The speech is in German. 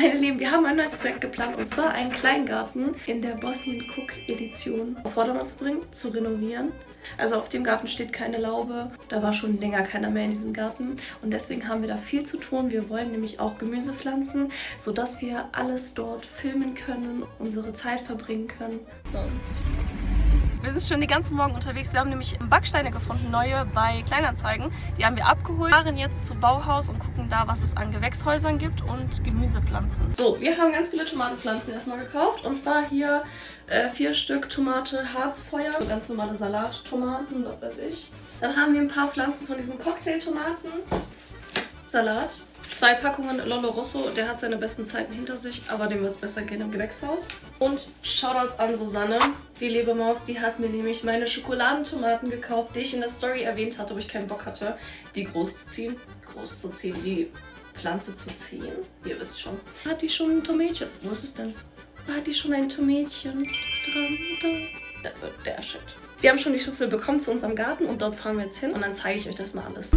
Meine Lieben, wir haben ein neues Projekt geplant und zwar einen Kleingarten in der Bosnian Cook Edition auf Vordermann zu bringen, zu renovieren. Also auf dem Garten steht keine Laube, da war schon länger keiner mehr in diesem Garten und deswegen haben wir da viel zu tun. Wir wollen nämlich auch Gemüse pflanzen, sodass wir alles dort filmen können, unsere Zeit verbringen können. Wir sind schon den ganzen Morgen unterwegs. Wir haben nämlich Backsteine gefunden, neue bei Kleinanzeigen. Die haben wir abgeholt. Wir fahren jetzt zu Bauhaus und gucken da, was es an Gewächshäusern gibt und Gemüsepflanzen. So, wir haben ganz viele Tomatenpflanzen erstmal gekauft. Und zwar hier 4 Stück Tomate Harzfeuer, so ganz normale Salattomaten, was weiß ich. Dann haben wir ein paar Pflanzen von diesen Cocktailtomaten. Salat. 2 Packungen Lollo Rosso, der hat seine besten Zeiten hinter sich, aber dem wird es besser gehen im Gewächshaus. Und Shoutouts an Susanne, die Lebemaus, die hat mir nämlich meine Schokoladentomaten gekauft, die ich in der Story erwähnt hatte, wo ich keinen Bock hatte, die groß zu ziehen, die Pflanze zu ziehen. Ihr wisst schon. Hat die schon ein Tomätchen? Wo ist es denn? Hat die schon ein Tomätchen dran? Das wird der Shit. Wir haben schon die Schlüssel bekommen zu unserem Garten und dort fahren wir jetzt hin und dann zeige ich euch das mal alles.